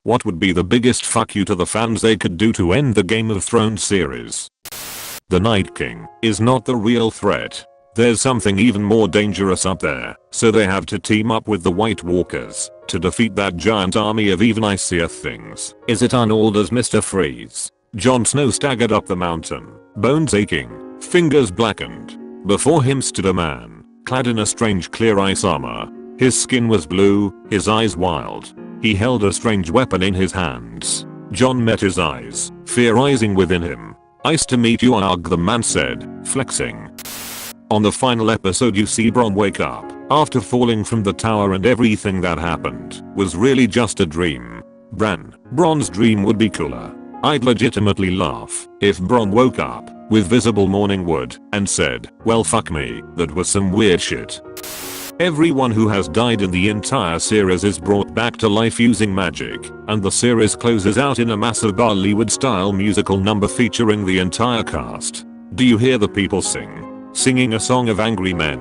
What would be the biggest fuck you to the fans they could do to end the Game of Thrones series? The Night King is not the real threat. There's something even more dangerous up there, so they have to team up with the White Walkers to defeat that giant army of even icier things. Is it unold as Mr. Freeze? Jon Snow staggered up the mountain, bones aching, fingers blackened. Before him stood a man, clad in a strange clear ice armor. His skin was blue, his eyes wild. He held a strange weapon in his hands. Jon met his eyes, fear rising within him. "Nice to meet you, Arg," the man said, flexing. On the final episode you see Bronn wake up after falling from the tower, and everything that happened was really just a dream. Bronn's dream would be cooler. I'd legitimately laugh if Bronn woke up with visible morning wood and said, "Well fuck me, that was some weird shit." Everyone who has died in the entire series is brought back to life using magic, and the series closes out in a massive Bollywood-style musical number featuring the entire cast. Do you hear the people singing a song of angry men?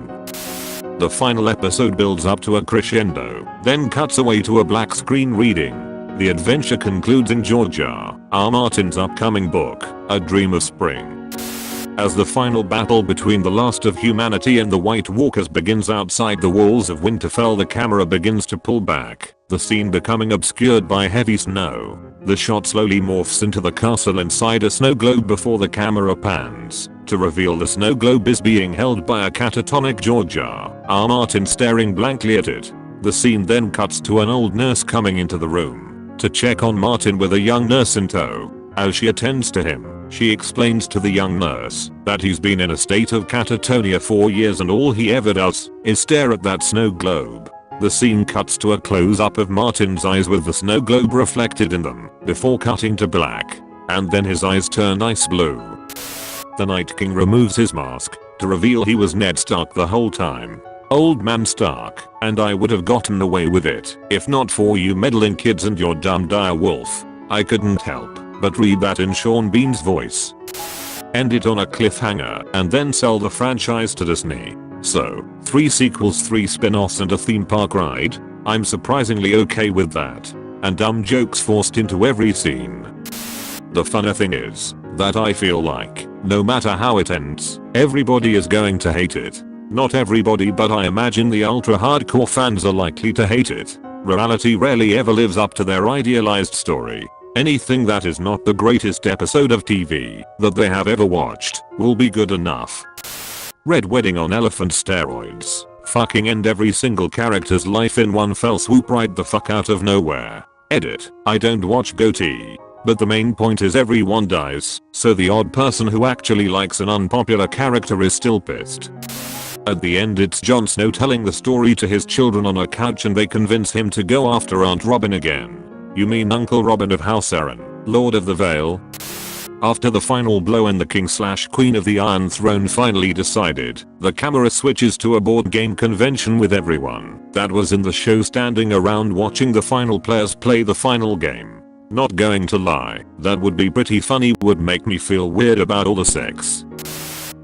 The final episode builds up to a crescendo, then cuts away to a black screen reading. The adventure concludes in Georgia, R. Martin's upcoming book, A Dream of Spring. As the final battle between the last of humanity and the White Walkers begins outside the walls of Winterfell, the camera begins to pull back, the scene becoming obscured by heavy snow. The shot slowly morphs into the castle inside a snow globe before the camera pans to reveal the snow globe is being held by a catatonic Georgia, R. Martin staring blankly at it. The scene then cuts to an old nurse coming into the room to check on Martin with a young nurse in tow. As she attends to him, she explains to the young nurse that he's been in a state of catatonia for years and all he ever does is stare at that snow globe. The scene cuts to a close-up of Martin's eyes with the snow globe reflected in them, before cutting to black. And then his eyes turn ice blue. The Night King removes his mask to reveal he was Ned Stark the whole time. Old man Stark, and I would have gotten away with it if not for you meddling kids and your dumb dire wolf. I couldn't help but read that in Sean Bean's voice. End it on a cliffhanger and then sell the franchise to Disney. So, 3 sequels, 3 spin-offs and a theme park ride? I'm surprisingly okay with that. And dumb jokes forced into every scene. The funny thing is that I feel like, no matter how it ends, everybody is going to hate it. Not everybody, but I imagine the ultra hardcore fans are likely to hate it. Reality rarely ever lives up to their idealized story. Anything that is not the greatest episode of TV that they have ever watched will be good enough. Red Wedding on elephant steroids. Fucking end every single character's life in one fell swoop right the fuck out of nowhere. Edit. I don't watch GOT. But the main point is everyone dies, so the odd person who actually likes an unpopular character is still pissed. At the end it's Jon Snow telling the story to his children on a couch and they convince him to go after Aunt Robin again. You mean Uncle Robin of House Arryn, Lord of the Vale? After the final blow and the king/queen of the Iron Throne finally decided, the camera switches to a board game convention with everyone that was in the show standing around watching the final players play the final game. Not going to lie, that would be pretty funny, would make me feel weird about all the sex.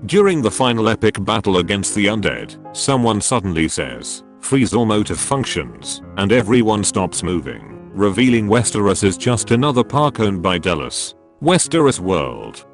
During the final epic battle against the undead, someone suddenly says, "Freeze all motor functions," and everyone stops moving, revealing Westeros is just another park owned by Delos. Westeros World.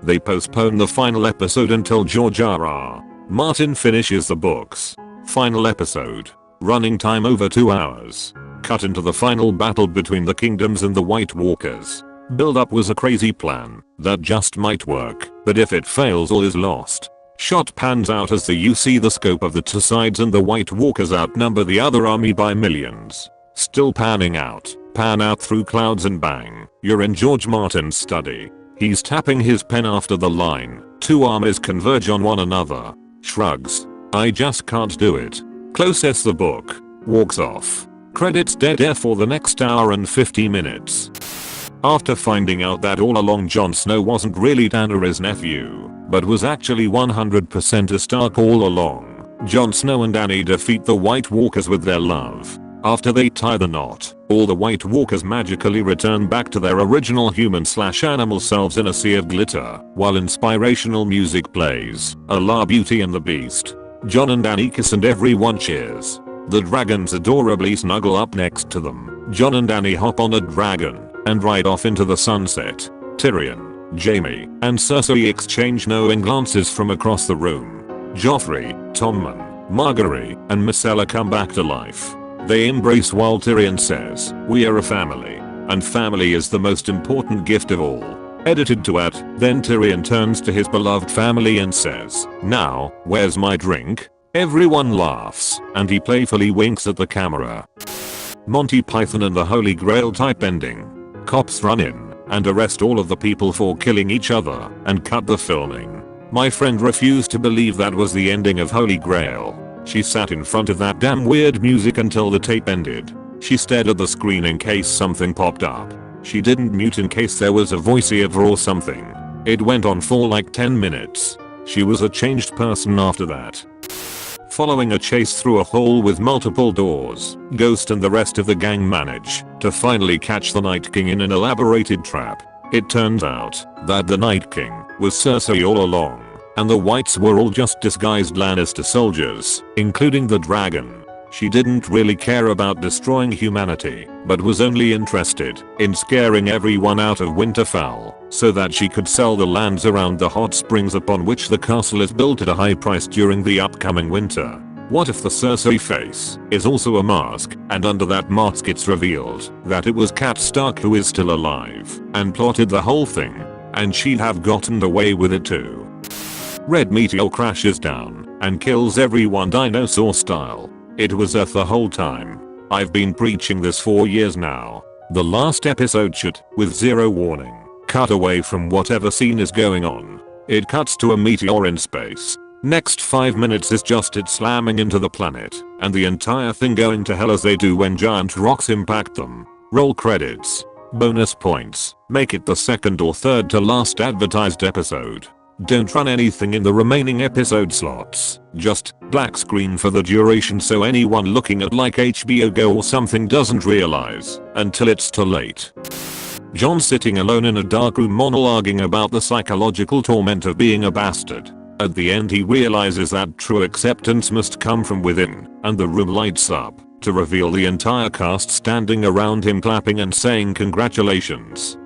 They postpone the final episode until George R.R. Martin finishes the books. Final episode. Running time over 2 hours. Cut into the final battle between the kingdoms and the White Walkers. Build up was a crazy plan that just might work, but if it fails all is lost. Shot pans out as you see the scope of the two sides and the White Walkers outnumber the other army by millions. Still panning out. Pan out through clouds and bang, you're in George Martin's study. He's tapping his pen after the line, "Two armies converge on one another." Shrugs. "I just can't do it." Closes the book. Walks off. Credits dead air for the next hour and 50 minutes. After finding out that all along Jon Snow wasn't really Daenerys' nephew, but was actually 100% a Stark all along, Jon Snow and Dany defeat the White Walkers with their love. After they tie the knot, all the White Walkers magically return back to their original human/animal selves in a sea of glitter, while inspirational music plays, a la Beauty and the Beast. Jon and Dany kiss and everyone cheers. The dragons adorably snuggle up next to them. Jon and Dany hop on a dragon and ride off into the sunset. Tyrion, Jaime, and Cersei exchange knowing glances from across the room. Joffrey, Tommen, Margaery, and Myrcella come back to life. They embrace while Tyrion says, "We are a family, and family is the most important gift of all." Edited to at, then Tyrion turns to his beloved family and says, "Now, where's my drink?" Everyone laughs, and he playfully winks at the camera. Monty Python and the Holy Grail type ending. Cops run in and arrest all of the people for killing each other and cut the filming. My friend refused to believe that was the ending of Holy Grail. She sat in front of that damn weird music until the tape ended. She stared at the screen in case something popped up. She didn't mute in case there was a voiceover or something. It went on for like 10 minutes. She was a changed person after that. Following a chase through a hall with multiple doors, Ghost and the rest of the gang manage to finally catch the Night King in an elaborated trap. It turns out that the Night King was Cersei all along, and the Whites were all just disguised Lannister soldiers, including the dragon. She didn't really care about destroying humanity, but was only interested in scaring everyone out of Winterfell, so that she could sell the lands around the hot springs upon which the castle is built at a high price during the upcoming winter. What if the Cersei face is also a mask, and under that mask it's revealed that it was Cat Stark who is still alive and plotted the whole thing, and she'd have gotten away with it too. Red Meteor crashes down and kills everyone dinosaur style. It was Earth the whole time. I've been preaching this for years now. The last episode should, with zero warning, cut away from whatever scene is going on. It cuts to a meteor in space. Next 5 minutes is just it slamming into the planet, and the entire thing going to hell as they do when giant rocks impact them. Roll credits. Bonus points. Make it the second or third to last advertised episode. Don't run anything in the remaining episode slots. Just black screen for the duration so anyone looking at like HBO Go or something doesn't realize until it's too late. Jon sitting alone in a dark room monologuing about the psychological torment of being a bastard. At the end he realizes that true acceptance must come from within, and the room lights up to reveal the entire cast standing around him clapping and saying congratulations.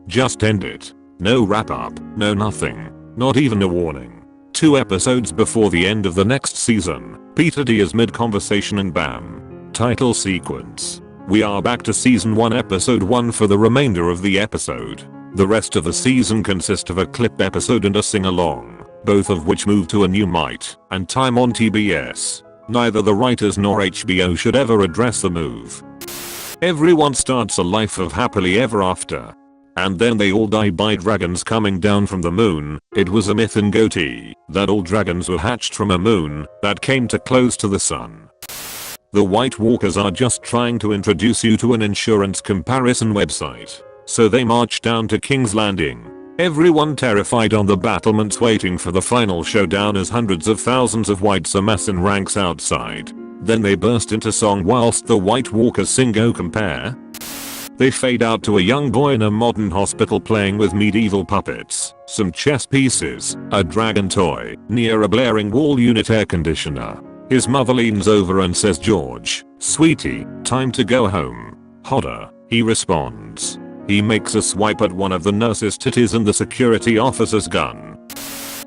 Just end it. No wrap up, no nothing. Not even a warning. 2 episodes before the end of the next season, Peter D is mid-conversation and bam. Title sequence. We are back to season 1 episode 1 for the remainder of the episode. The rest of the season consists of a clip episode and a sing-along, both of which move to a new might and time on TBS. Neither the writers nor HBO should ever address the move. Everyone starts a life of happily ever after. And then they all die by dragons coming down from the moon. It was a myth in Goatee that all dragons were hatched from a moon that came too close to the sun. The White Walkers are just trying to introduce you to an insurance comparison website. So they march down to King's Landing. Everyone terrified on the battlements waiting for the final showdown as hundreds of thousands of Whites amass in ranks outside. Then they burst into song whilst the White Walkers sing "Go Compare." They fade out to a young boy in a modern hospital playing with medieval puppets, some chess pieces, a dragon toy, near a blaring wall unit air conditioner. His mother leans over and says, "George, sweetie, time to go home." "Hodder," he responds. He makes a swipe at one of the nurse's titties and the security officer's gun.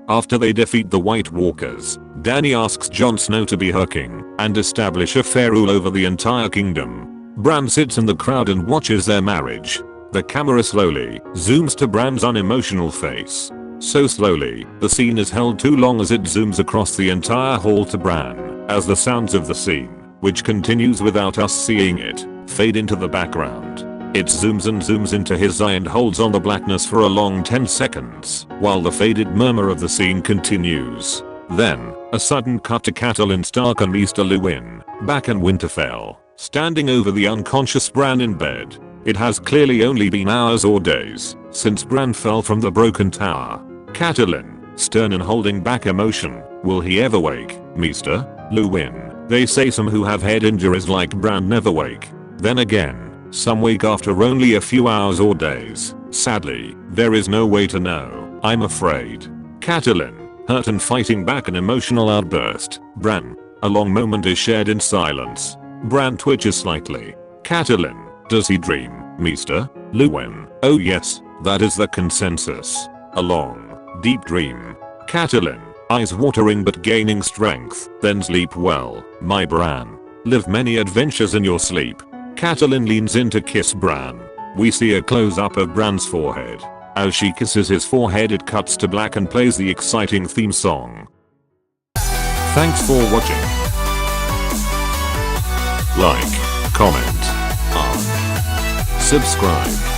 After they defeat the White Walkers, Dany asks Jon Snow to be her king and establish a fair rule over the entire kingdom. Bran sits in the crowd and watches their marriage. The camera slowly zooms to Bran's unemotional face. So slowly, the scene is held too long as it zooms across the entire hall to Bran, as the sounds of the scene, which continues without us seeing it, fade into the background. It zooms and zooms into his eye and holds on the blackness for a long 10 seconds, while the faded murmur of the scene continues. Then, a sudden cut to Catelyn Stark and Mr. Luwin, back in Winterfell, standing over the unconscious Bran in bed. It has clearly only been hours or days since Bran fell from the broken tower. Catelyn, stern and holding back emotion. Will he ever wake, Mr. Luwin? They say some who have head injuries like Bran never wake. Then again, some wake after only a few hours or days. Sadly, there is no way to know, I'm afraid. Catelyn, hurt and fighting back an emotional outburst. Bran, A long moment is shared in silence. Bran twitches slightly. Catelyn, does he dream, Meester? Luwin, oh yes, that is the consensus. A long, deep dream. Catelyn, eyes watering but gaining strength. Then sleep well, my Bran. Live many adventures in your sleep. Catelyn leans in to kiss Bran. We see a close-up of Bran's forehead. As she kisses his forehead, it cuts to black and plays the exciting theme song. Thanks for watching. Like, comment, subscribe.